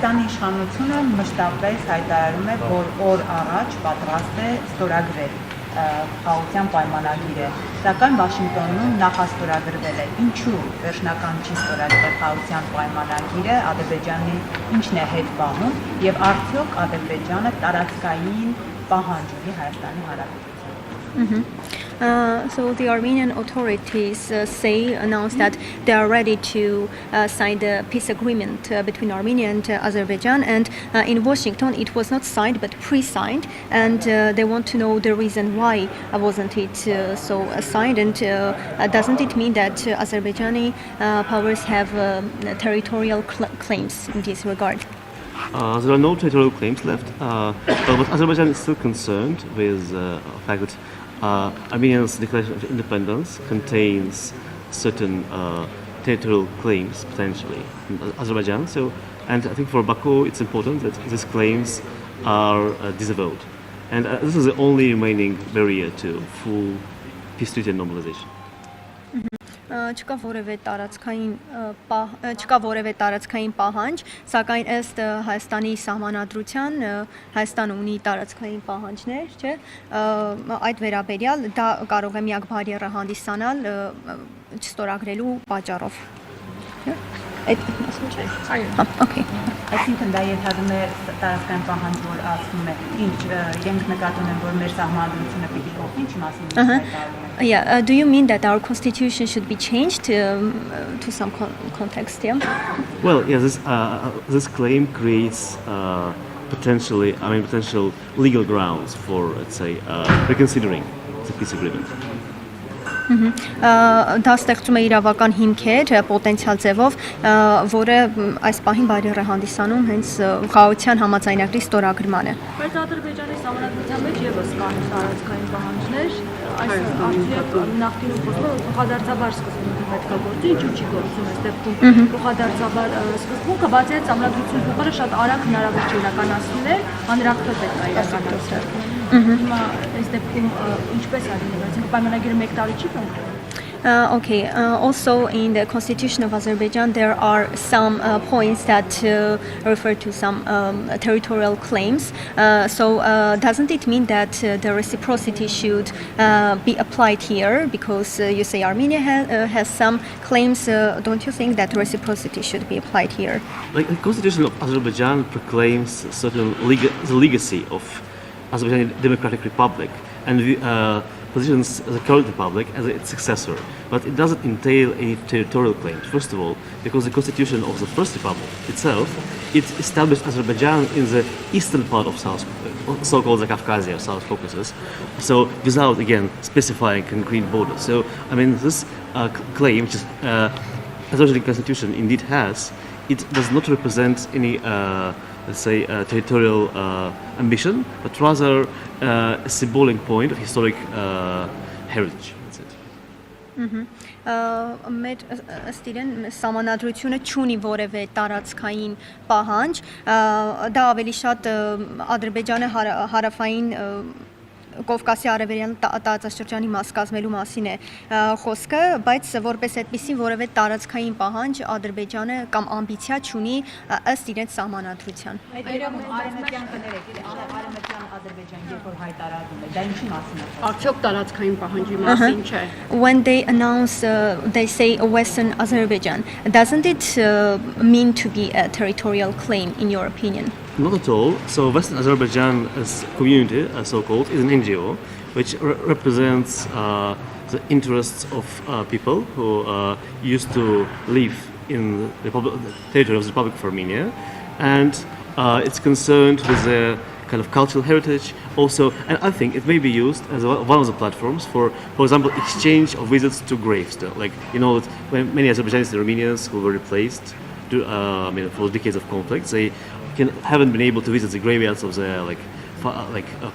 Հայաստանի իշխանությունը մշտապես հայտարարում է, որ օր առաջ պատրաստ է ստորագրել խաղաղության պայմանագիրը, սակայն Վաշինգտոնում նախաստորագրվել է։ Ինչու վերջնական չի ստորագրել խաղաղության պայմանագիրը, Ադրբեջանի ինչն է հետ պահում եւ արդյոք Ադրբեջանը տարածքային պահանջ ունի Հայաստանի հարաբերություններին։ So the Armenian authorities announced that they are ready to sign the peace agreement between Armenia and Azerbaijan, and in Washington it was not signed but pre-signed, and they want to know the reason why wasn't it so signed, and doesn't it mean that Azerbaijani powers have territorial claims in this regard? There are no territorial claims left, but Azerbaijan is still concerned with the fact that Armenia's declaration of independence contains certain territorial claims potentially in Azerbaijan. So, and I think for Baku it's important that these claims are disavowed, and this is the only remaining barrier to full peace treaty and normalization. Չկա որևէ տարածքային պահանջ, սակայն ըստ Հայաստանի սահմանադրության Հայաստանը ունի տարածքային պահանջներ, չէ՞, այդ վերաբերյալ դա կարող է միակ բարիերը հանդիսանալ չստորագրելու պատճառով։ Okay. Այսինքն դա ենթադրում է տարածքային պահանջ, որ ասում է, ինչ մենք նկատում ենք, որ մեր սահմանադրությունը պիտի փոխվի, ինչի մասին։ Yeah, do you mean that our constitution should be changed to some context? Yeah. Well, yeah, this claim creates potential legal grounds for, let's say, reconsidering the peace agreement. Դա ստեղծում է իրավական հիմքեր պոտենցիալ ձևով, որը այս պահին բարիեր է հանդիսանում հենց խաղաղության համաձայնագրի ստորագրմանը։ Բայց Ադրբեջանի սահմանադրության մեջ եւս կան տարածքային պահանջներ, այս արդյոք նախկինում խոսվում է փոխադարձաբար սկզբունքը պետք է գործի, ինչու չի գործում այս դեպքում փոխադարձաբար սկզբունքը, բացի այդ սահմանադրություն փոխելը շատ արագ հնարավոր չէ իրականացնել, հանրակրթ պետք է իրականացնել։ Հիմա այս դեպքում ինչպես է լինելու, այսինքն պայմանագիրը 1 տարի չի փոխվում։ Okay. Also, in the constitution of Azerbaijan, there are some points that refer to some territorial claims. So, doesn't it mean that the reciprocity should be applied here? Because you say Armenia has some claims. Don't you think that reciprocity should be applied here? Like the constitution of Azerbaijan proclaims certain the legacy of Azerbaijani Democratic Republic and positions the current republic as its successor, but it doesn't entail any territorial claims. First of all, because the constitution of the first republic itself, it established Azerbaijan in the eastern part of so-called the Caucasia or South Caucasus, so without again specifying concrete borders. So I mean this claim, which is Azerbaijani constitution indeed has, it does not represent any let's say territorial ambition, but rather a symbolic point of historic heritage. That's it. Մեր ըստ իրեն սահմանադրությունը չունի որևէ տարածքային պահանջ, դա ավելի շատ Ադրբեջանը հարավային Կովկասի արևելյան տարածաշրջանի մաս կազմելու մասին է խոսքը, բայց որպես այդպիսի որևէ տարածքային պահանջ Ադրբեջանը կամ ամբիցիա չունի ըստ իրենց սահմանադրության։ Արևմտյան կներեք, արևմտյան Ադրբեջան երբ որ հայտարարում է, դա ինչի մասին է։ Արդյոք տարածքային պահանջի մասին չէ։ When they announce, they say Western Azerbaijan, doesn't it mean to be a territorial claim in your opinion? Not at all. So Western Azerbaijan as community, so-called, is an NGO which represents the interests of people who used to live in the territory of the Republic of Armenia, and it's concerned with their kind of cultural heritage also, and I think it may be used as one of the platforms for example, exchange of visits to graves. Still, like you know, that when many Azerbaijanis and Armenians who were replaced, for decades of conflict, they haven't been able to visit the graveyards of their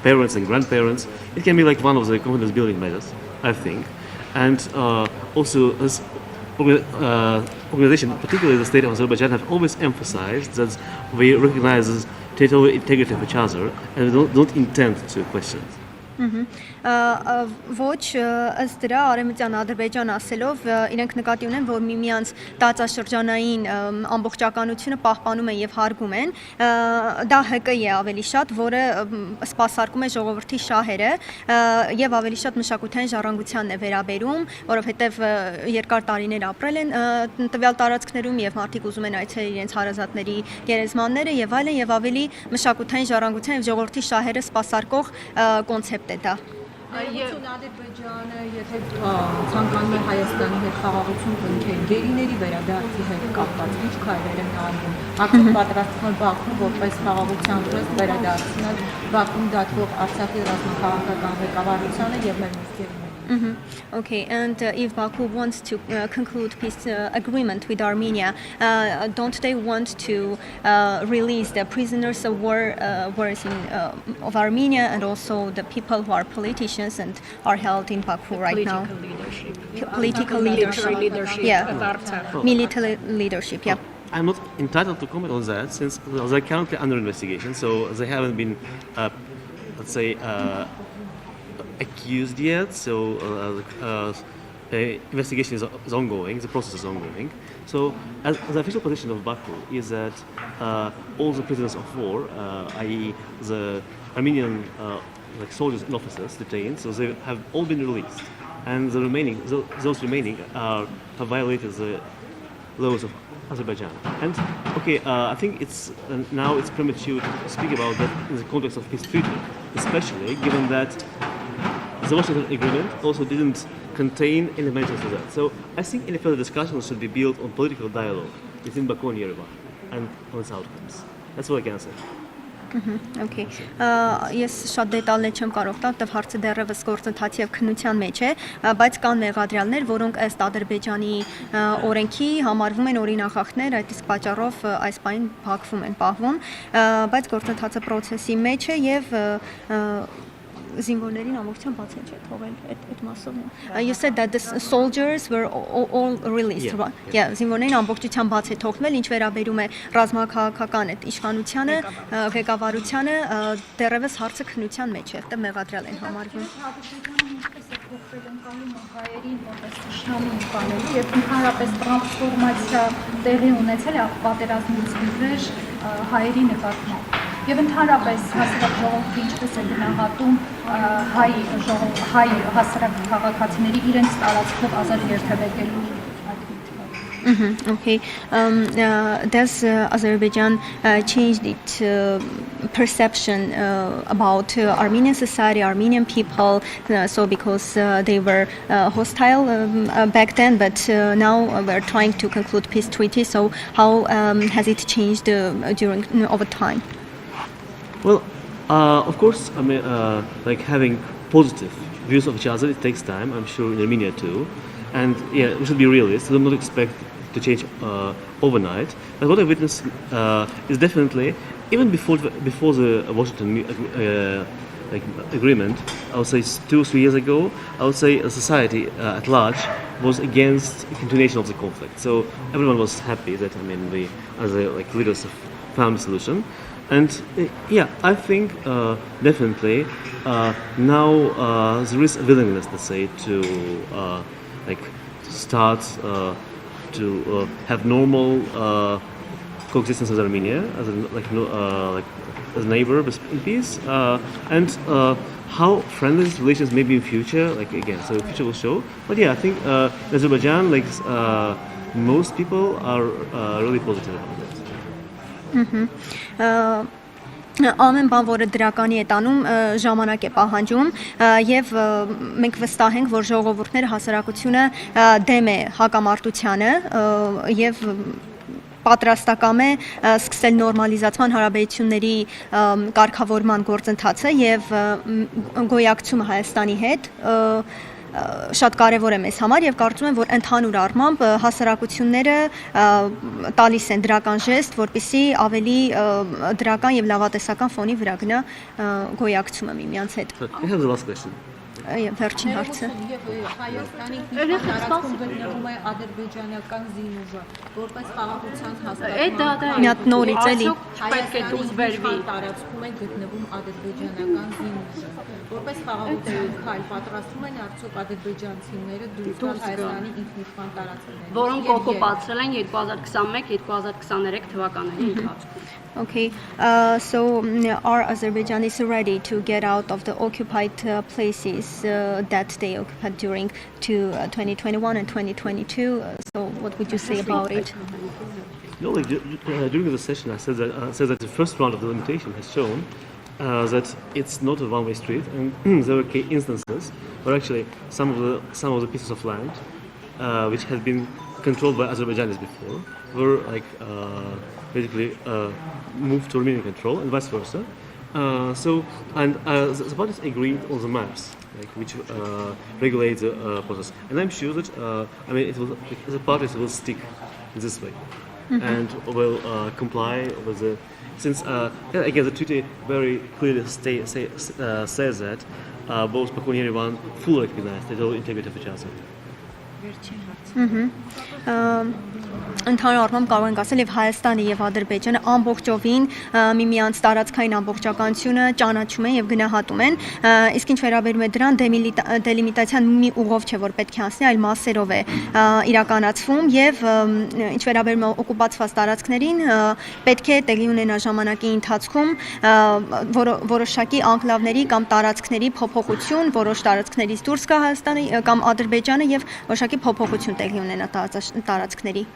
parents and grandparents. It can be like one of the confidence building measures, I think, and also this organization, particularly the state of Azerbaijan, have always emphasized that we recognize the territorial integrity of each other and we don't intend to question it. Ոչ ըստ դրա Արևմտյան Ադրբեջան ասելով իրենք նկատի ունեն, որ միմյանց տարածաշրջանային ամբողջականությունը պահպանում են եւ հարգում են, դա ՀԿ-ի է ավելի շատ, որը սպասարկում է ժողովրդի շահերը եւ ավելի շատ մշակութային ժառանգությանն է վերաբերում, որովհետեւ երկար տարիներ ապրել են տվյալ տարածքներում եւ մարդիկ ուզում են այցելել իրենց հարազատների գերեզմանները եւ այլն եւ ավելի մշակութային ժառանգության եւ ժողովրդի շահերը սպասարկող կոնցեպտ է դա։ Ադրբեջանը եթե ցանկանում է Հայաստանի հետ խաղաղություն կնքել, գերիների վերադարձի հետ կապված ինչ քայլեր են արվում, արդյոք պատրաստվում է Բաքուն որպես խաղաղության դրստ վերադարձնել Բաքվում դատվող Արցախի ռազմաքաղաքական ղեկավարությանը եւ մեր մուսկերին։ Okay, and if Baku wants to conclude peace agreement with Armenia, don't they want to release the prisoners of war of Armenia and also the people who are politicians and are held in Baku right now? Political leadership. Yeah. Military leadership. Yeah. I'm not entitled to comment on that since they're currently under investigation, so they haven't been, let's say, accused yet. So the investigation is ongoing, the process is ongoing. So as the official position of Baku is that all the prisoners of war, i.e. the Armenian soldiers and officers detained, so they have all been released. And the remaining, those remaining have violated the laws of Azerbaijan. And okay, I think now it's premature to speak about that in the context of peace treaty, especially given that the Washington Agreement also didn't contain any mentions of that. So I think any further discussions should be built on political dialogue between Baku and Yerevan and on its outcomes. That's what I can say. Okay. Ես շատ դետալներ չեմ կարող տալ, որտեղ հարցը դեռևս գործընթացի եւ քննության մեջ է, բայց կան մեղադրյալներ, որոնք ըստ Ադրբեջանի օրենքի համարվում են օրինախախտներ, այդ իսկ պատճառով այս պահին փակվում են, պահվում, բայց գործընթացը process-ի մեջ է եւ զինվորներին ամբողջությամբ բաց են թողել այդ մասով։ You said that the soldiers were all released, right? Yeah, զինվորներին ամբողջությամբ բաց է թողնել, ինչ վերաբերում է ռազմաքաղաքական այդ իշխանությանը, ղեկավարությանը, դեռևս հարցը քննության մեջ է, այդտեղ մեղադրյալ են համարվում։ Հայերին որպես իշխանություն կանելու եւ ընդհանրապես տրանսֆորմացիա տեղի ունեցել է պատերազմից վեր հայերի նկատմամբ։ Եվ ընդհանրապես հասարակ ժողովուրդը ինչպես է գնահատում հայ հասարակ քաղաքացիների իրենց տարածքով ազատ երթևեկելու Okay. Does Azerbaijan changed its perception about Armenian society, Armenian people? So because they were hostile back then, but now we're trying to conclude peace treaty. So how has it changed over time? Well, of course, I mean, like having positive views of each other, it takes time. I'm sure in Armenia too. And yeah, we should be realistic. We don't expect to change overnight. But what I witnessed is definitely, even before the Washington agreement, I would say 2 or 3 years ago, I would say society at large was against the continuation of the conflict. So everyone was happy that, I mean, we as leaders found a solution. And yeah, I think definitely now there is a willingness, let's say, to start to have normal coexistence with Armenia as as a neighbor in peace, and how friendly these relations may be in future. So the future will show. But yeah, I think in Azerbaijan, most people are really positive about that. Ամեն բան, որը դրականի է տանում, ժամանակ է պահանջում եւ մենք վստահ ենք, որ ժողովուրդները հասարակությունը դեմ է հակամարտությանը եւ պատրաստակամ է սկսել նորմալիզացման հարաբերությունների կարգավորման գործընթացը եւ գոյակցումը Հայաստանի հետ շատ կարևոր է մեզ համար եւ կարծում եմ, որ ընդհանուր առմամբ հասարակությունները տալիս են դրական ժեստ, որպեսզի ավելի դրական եւ լավատեսական ֆոնի վրա գնա գոյակցումը միմյանց հետ։ I have the last question. վերջին հարցը։ Եվ Հայաստանի տարածքում գտնվում է ադրբեջանական զինուժը, որպես խաղաղության հաստատման։ Մի հատ նորից էլի։ Պետք է դուրս բերվի։ Տարածքում է գտնվում ադրբեջանական զինուժը, որպես խաղաղության քայլ պատրաստում են արդյոք ադրբեջանցիները դուրս գալ Հայաստանի ինքնիշխան տարածքներից, որոնք օկուպացրել են 2021-2023 թվականների ընթացքում։ Okay, so are Azerbaijanis ready to get out of the occupied places that they occupied during 2021 and 2022? So what would you say about it? No, like, during the session, I said that the first round of the limitation has shown that it's not a one-way street, and there were instances where actually some of the pieces of land which had been controlled by Azerbaijanis before were like basically moved to Armenian control and vice versa. The parties agreed on the maps, like, which regulate the process, and I'm sure that the parties will stick this way and will comply with the. Since again, the treaty very clearly says that both Baku and Yerevan fully recognize the total integrity of each other. Ընդհանուր առմամբ կարող ենք ասել եւ Հայաստանը եւ Ադրբեջանը ամբողջովին միմյանց տարածքային ամբողջականությունը ճանաչում են եւ գնահատում են, իսկ ինչ վերաբերում է դրան դելիմիտացիան մի ուղով չէ որ պետք է անցնի, այլ մասերով է իրականացվում եւ ինչ վերաբերում է օկուպացված տարածքներին պետք է տեղի ունենա ժամանակի ընթացքում որոշակի անկլավների կամ տարածքների փոփոխություն, որոշ տարածքներից դուրս գա Հայաստանը կամ Ադրբեջանը եւ որոշակի փոփոխություն տեղի ունենա տարածքների